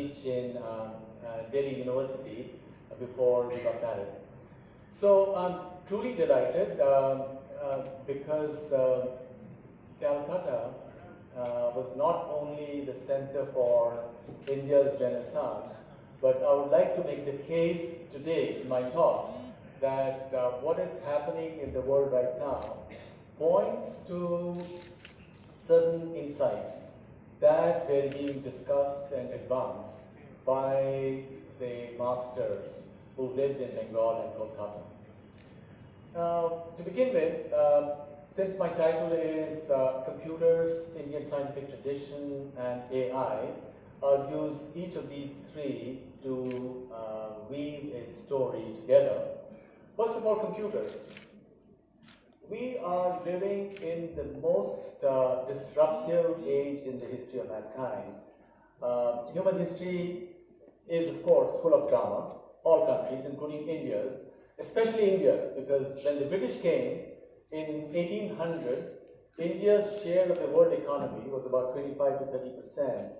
teach in Delhi University before we got married. So I'm truly delighted because Calcutta was not only the center for India's Renaissance, but I would like to make the case today in my talk that what is happening in the world right now points to certain insights that were being discussed and advanced by the masters who lived in Bengal and Kolkata. To begin with, since my title is Computers, Indian Scientific Tradition, and AI, I'll use each of these three to weave a story together. First of all, computers. We are living in the most disruptive age in the history of mankind. Human history is, of course, full of drama, all countries, including India's, especially India's, because when the British came in 1800, India's share of the world economy was about 25 to 30%.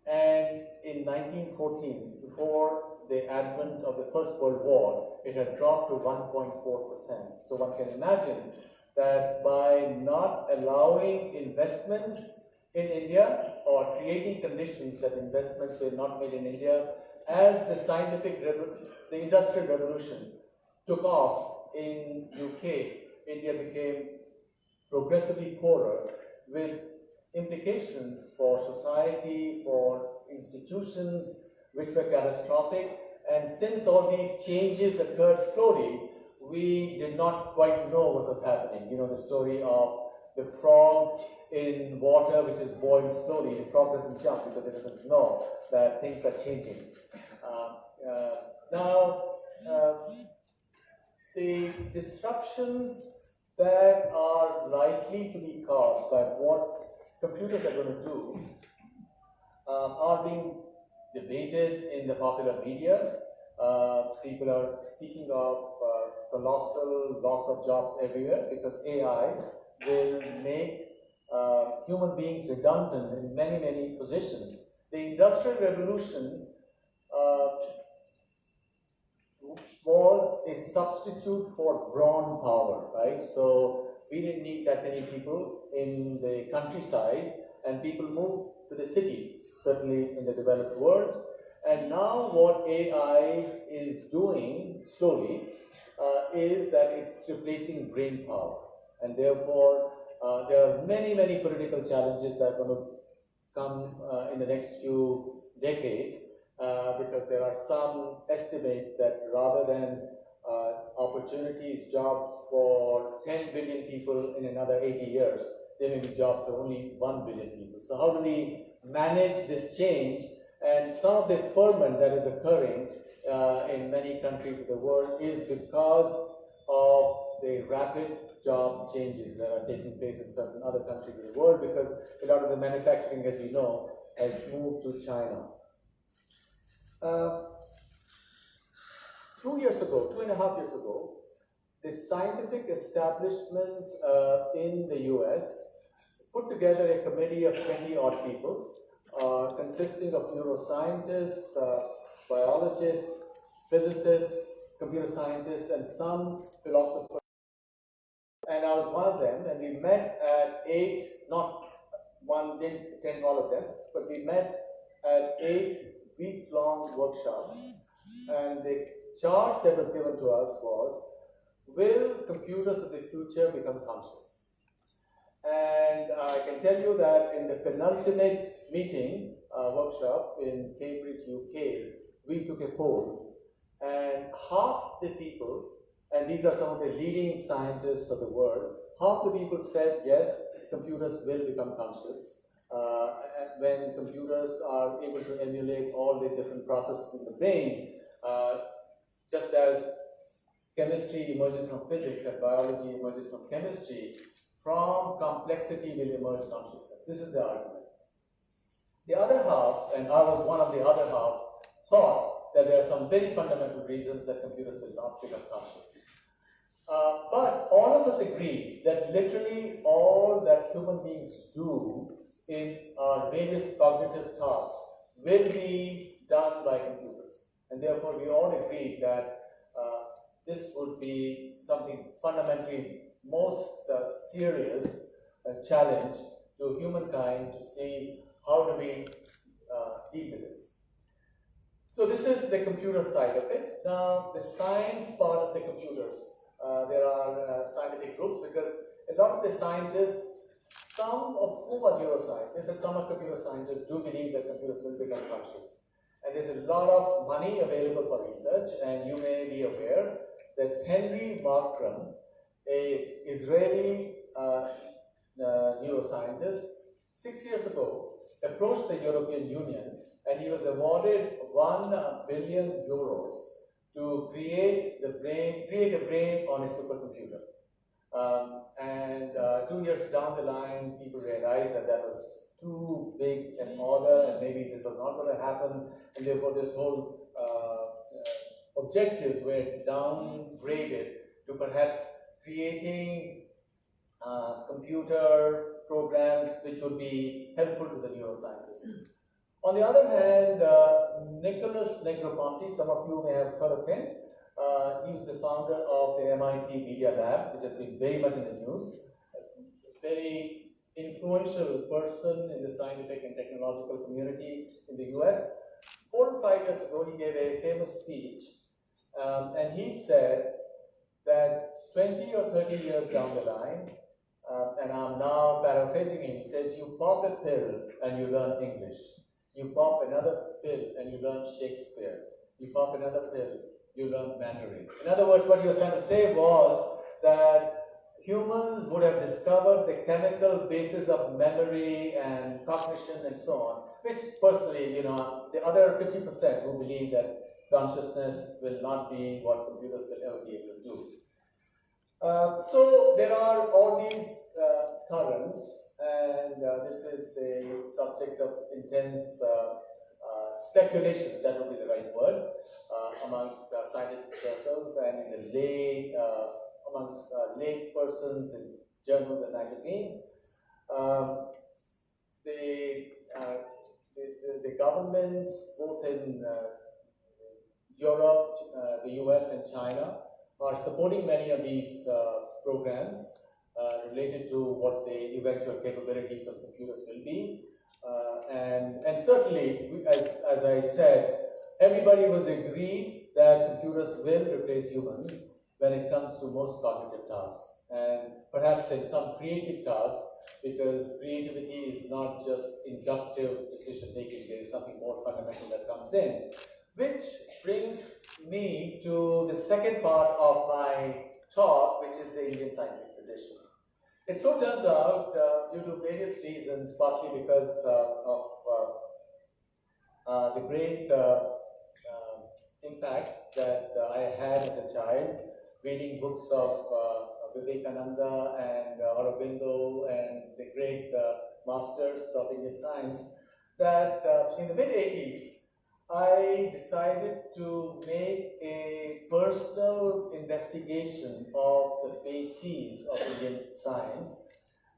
And in 1914, before the advent of the First World War, it had dropped to 1.4%. So one can imagine that by not allowing investments in India or creating conditions that investments were not made in India, as the Industrial Revolution took off in UK, India became progressively poorer with implications for society, for institutions, which were catastrophic. And since all these changes occurred slowly, we did not quite know what was happening. You know the story of the frog in water which is boiled slowly. The frog doesn't jump because it doesn't know that things are changing. The disruptions that are likely to be caused by what computers are going to do are being debated in the popular media. People are speaking of colossal loss of jobs everywhere because AI will make human beings redundant in many, many positions. The Industrial Revolution was a substitute for brawn power, right? So we didn't need that many people in the countryside, and people moved to the cities, certainly in the developed world. And now what AI is doing slowly is that it's replacing brain power. And therefore, there are many, many political challenges that are going to come in the next few decades because there are some estimates that rather than opportunities, jobs for 10 billion people in another 80 years, there may be jobs for only 1 billion people. So how do we manage this change? And some of the ferment that is occurring in many countries of the world is because of the rapid job changes that are taking place in certain other countries of the world, because a lot of the manufacturing, as we know, has moved to China. 2.5 years ago, the scientific establishment in the US put together a committee of 20-odd people, consisting of neuroscientists, biologists, physicists, computer scientists, and some philosophers. And I was one of them, and we met at 8, not one, didn't attend all of them, but we met at 8 week-long workshops. And the charge that was given to us was, will computers of the future become conscious? And I can tell you that in the penultimate meeting, workshop in Cambridge, UK, we took a poll, and half the people, and these are some of the leading scientists of the world, half the people said, yes, computers will become conscious. When computers are able to emulate all the different processes in the brain, just as chemistry emerges from physics and biology emerges from chemistry, from complexity will emerge consciousness. This is the argument. The other half, and I was one of the other half, thought that there are some very fundamental reasons that computers will not become conscious. But all of us agree that literally all that human beings do in our various cognitive tasks will be done by computers. And therefore, we all agreed that this would be something fundamentally most serious challenge to humankind to see how do we deal with this. So this is the computer side of it. Now, the science part of the computers. There are scientific groups because a lot of the scientists, some of whom are neuroscientists and some are computer scientists, do believe that computers will become conscious. And there's a lot of money available for research, and you may be aware that Henry Markram, an Israeli neuroscientist, 6 years ago approached the European Union, and he was awarded 1 billion euros to create a brain on a supercomputer. And 2 years down the line, people realized that that was too big an order, and maybe this was not going to happen, and therefore this whole objectives were downgraded to perhaps creating computer programs which would be helpful to the neuroscientists. On the other hand, Nicholas Negroponte, some of you may have heard of him. He was the founder of the MIT Media Lab, which has been very much in the news. A very influential person in the scientific and technological community in the US. 4 or 5 years ago, he gave a famous speech, and he said that 20 or 30 years down the line, and I'm now paraphrasing him, he says, you pop a pill and you learn English. You pop another pill and you learn Shakespeare. You pop another pill, you learn Mandarin. In other words, what he was trying to say was that humans would have discovered the chemical basis of memory and cognition and so on, which personally, the other 50% who believe that consciousness will not be what computers will ever be able to do. So there are all these currents, and this is a subject of intense speculation, that would be the right word, amongst scientific circles and in the lay, amongst lay persons in journals and magazines. The governments, both in Europe, the US and China, are supporting many of these programs related to what the eventual capabilities of computers will be. And certainly, as I said, everybody was agreed that computers will replace humans when it comes to most cognitive tasks, and perhaps in some creative tasks, because creativity is not just inductive decision making, there is something more fundamental that comes in. Which brings me to the second part of my talk, which is the Indian scientific tradition. It so turns out, due to various reasons, partly because of the great impact that I had as a child, reading books of Vivekananda and Aurobindo and the great masters of Indian science, that in the mid-80s, I decided to make a personal investigation of the bases of Indian science.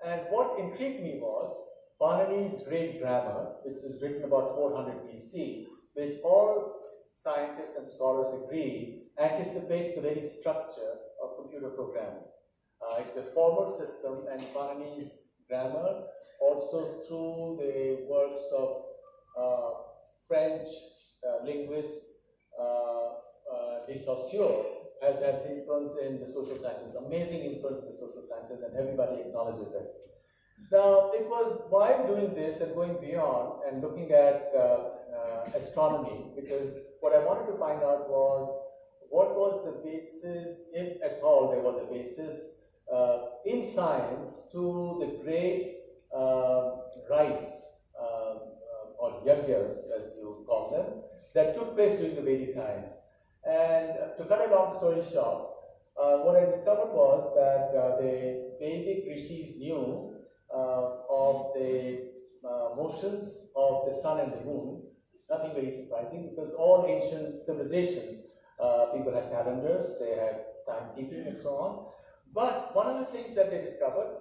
And what intrigued me was Panini's great grammar, which is written about 400 BC, which all scientists and scholars agree anticipates the very structure of computer programming. It's a formal system, and Panini's grammar, also through the works of French linguist de Saussure, has had influence in the social sciences, amazing influence in the social sciences, and everybody acknowledges it. Now, it was while doing this and going beyond and looking at astronomy, because what I wanted to find out was what was the basis, if at all there was a basis, in science to the great rites, or yagyas as you call them, that took place during the Vedic times. And to cut a long story short, what I discovered was that the Vedic rishis knew of the motions of the sun and the moon. Nothing very surprising, because all ancient civilizations, people had calendars, they had timekeeping and so on. But one of the things that they discovered,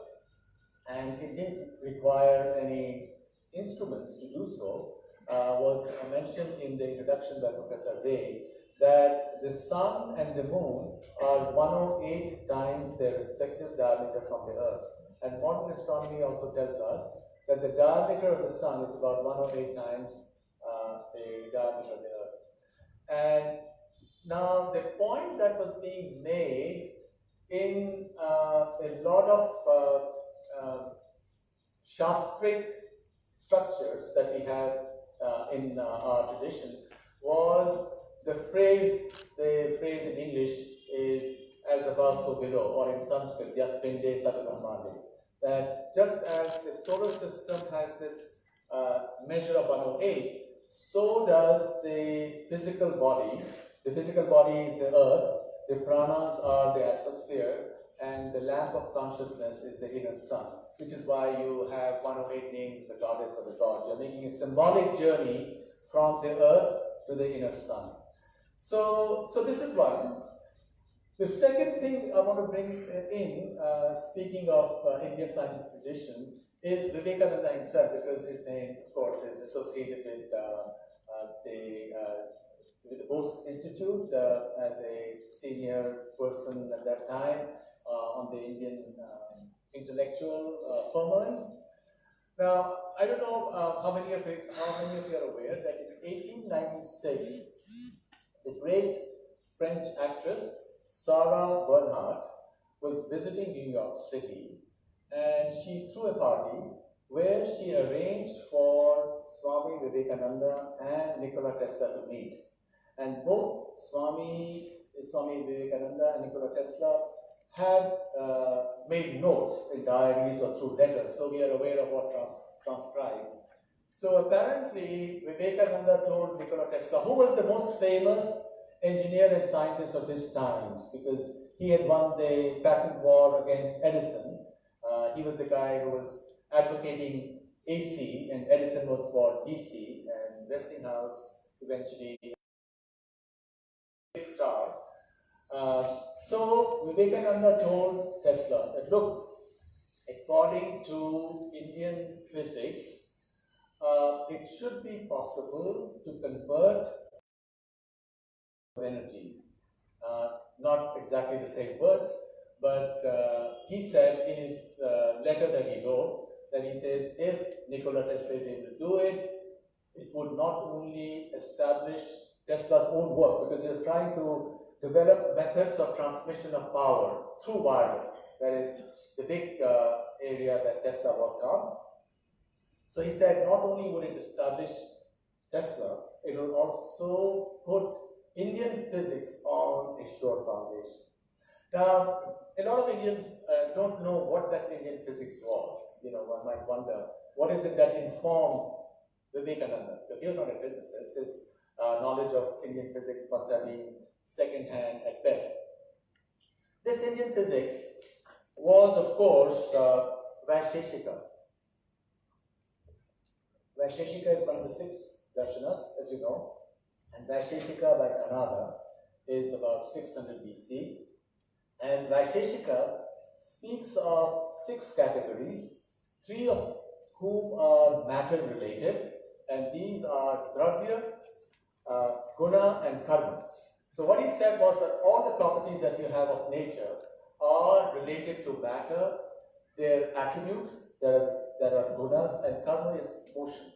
and it didn't require any instruments to do so, was mentioned in the introduction by Professor Ray, that the Sun and the Moon are 108 times their respective diameter from the Earth. And modern astronomy also tells us that the diameter of the Sun is about 108 times the diameter of the Earth. And now the point that was being made in a lot of Shastric structures that we have in our tradition was the phrase in English is as above so below, or in Sanskrit, Yat Pinde Tat Brahmande. That just as the solar system has this measure of 108, so does the physical body. The physical body is the earth, the pranas are the atmosphere, and the lamp of consciousness is the inner sun, which is why you have 108 named the goddess or the god. You're making a symbolic journey from the earth to the inner sun. So this is one. The second thing I want to bring in, speaking of Indian scientific tradition, is Vivekananda himself, because his name, of course, is associated with the Bose Institute as a senior person at that time on the Indian intellectual firmament. Now, I don't know how many of you are aware that in 1896, the great French actress Sarah Bernhardt was visiting New York City, and she threw a party where she arranged for Swami Vivekananda and Nikola Tesla to meet. And both Swami Vivekananda and Nikola Tesla had made notes in diaries or through letters, so we are aware of what transcribed. So apparently, Vivekananda told Nikola Tesla, who was the most famous engineer and scientist of his times, because he had won the patent war against Edison. He was the guy who was advocating AC, and Edison was for DC, and Westinghouse eventually star. So Vivekananda told Tesla that, look, according to Indian physics, it should be possible to convert energy. Not exactly the same words, but he said in his letter that he wrote, that he says, if Nikola Tesla is able to do it, it would not only establish Tesla's own work, because he was trying to develop methods of transmission of power through wireless. That is the big area that Tesla worked on. So he said not only would it establish Tesla, it will also put Indian physics on a sure foundation. Now, a lot of Indians don't know what that Indian physics was. You know, one might wonder, what is it that informed Vivekananda? Because he was not a physicist. His knowledge of Indian physics must have been second-hand at best. This Indian physics was, of course, Vaisheshika. Vaisheshika is one of the 6 darshanas, as you know, and Vaisheshika by Kanada is about 600 BC. And Vaisheshika speaks of 6 categories, 3 of whom are matter-related, and these are Dravya, Guna, and Karma. So what he said was that all the properties that you have of nature are related to matter, their attributes, that are gunas, and karma is motion.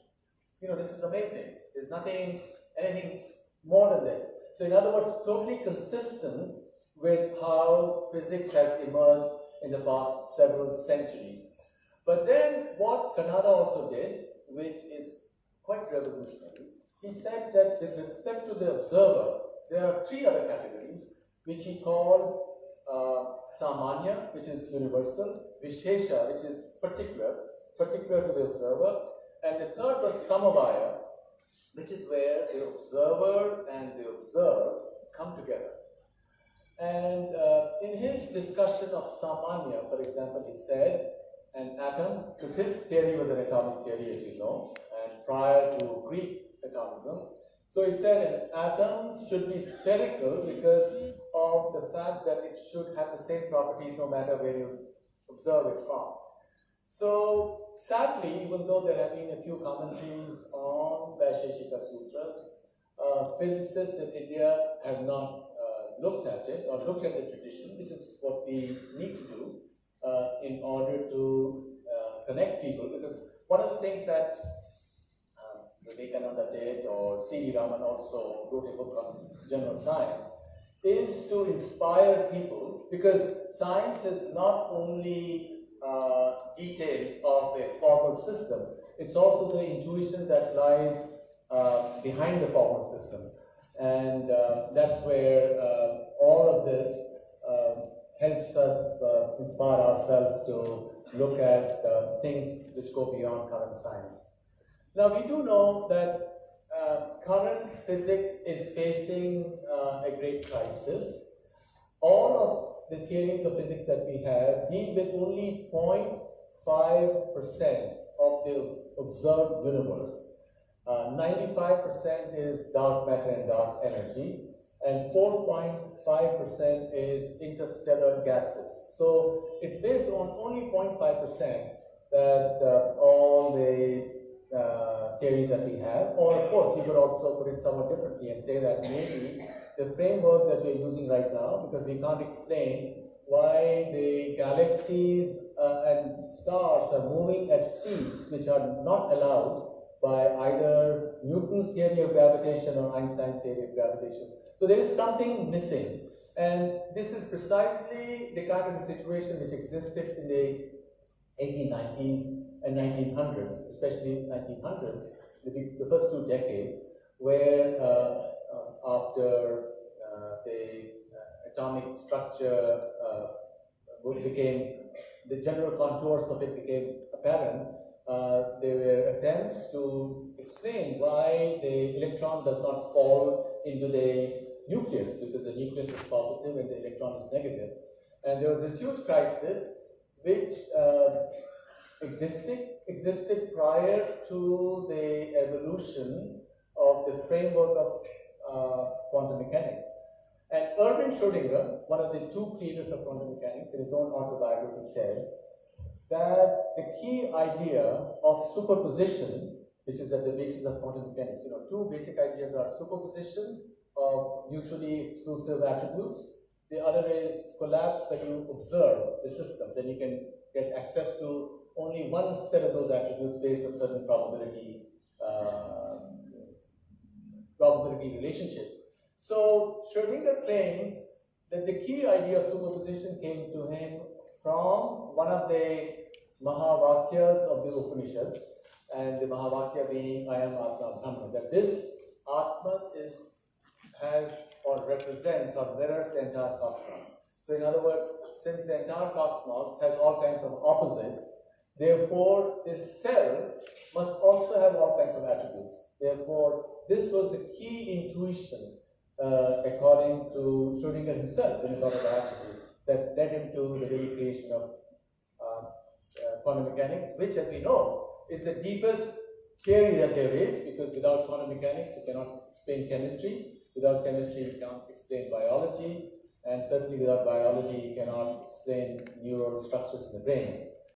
You know, this is amazing. There's anything more than this. So in other words, totally consistent with how physics has emerged in the past several centuries. But then what Kanada also did, which is quite revolutionary, he said that with respect to the observer, there are 3 other categories, which he called Samanya, which is universal, Vishesha, which is particular to the observer, and the third was Samavaya, which is where the observer and the observed come together. And in his discussion of Samanya, for example, he said an atom, because his theory was an atomic theory, as you know, and prior to Greek atomism. So he said an atom should be spherical because of the fact that it should have the same properties no matter where you observe it from. So sadly, even though there have been a few commentaries on Vaisheshika Sutras, physicists in India have not looked at it or looked at the tradition, which is what we need to do in order to connect people. Because one of the things that Vivekananda did, or C.V. Raman also wrote a book on general science, is to inspire people, because science is not only details of a formal system, it's also the intuition that lies behind the formal system. And that's where all of this helps us inspire ourselves to look at things which go beyond current science. Now, we do know that current physics is facing a great crisis. All of the theories of physics that we have deal with only 0.5% of the observed universe. 95% is dark matter and dark energy, and 4.5% is interstellar gases. So it's based on only 0.5% that all the theories that we have. Or of course, you could also put it somewhat differently and say that maybe the framework that we're using right now, because we can't explain why the galaxies and stars are moving at speeds which are not allowed by either Newton's theory of gravitation or Einstein's theory of gravitation. So there is something missing. And this is precisely the kind of situation which existed in the 1890s and 1900s, especially 1900s, the first 2 decades, where after the atomic structure became, the general contours of it became apparent, there were attempts to explain why the electron does not fall into the nucleus, because the nucleus is positive and the electron is negative. And there was this huge crisis which existed prior to the evolution of the framework of quantum mechanics. And Erwin Schrödinger, one of the 2 creators of quantum mechanics, in his own autobiography says that the key idea of superposition, which is at the basis of quantum mechanics, 2 basic ideas are superposition of mutually exclusive attributes. The other is collapse when you observe the system. Then you can get access to only one set of those attributes based on certain probability relationships. So Schrödinger claims that the key idea of superposition came to him from one of the Mahavakyas of the Upanishads, and the Mahavakya being I am Atma Brahma, that this Atma has or represents or mirrors the entire cosmos. So in other words, since the entire cosmos has all kinds of opposites, therefore this cell must also have all kinds of attributes. Therefore, this was the key intuition, according to Schrödinger himself in his autobiography, that led him to the very creation of quantum mechanics, which, as we know, is the deepest theory that there is, because without quantum mechanics, you cannot explain chemistry. Without chemistry, you cannot explain biology. And certainly without biology, you cannot explain neural structures in the brain.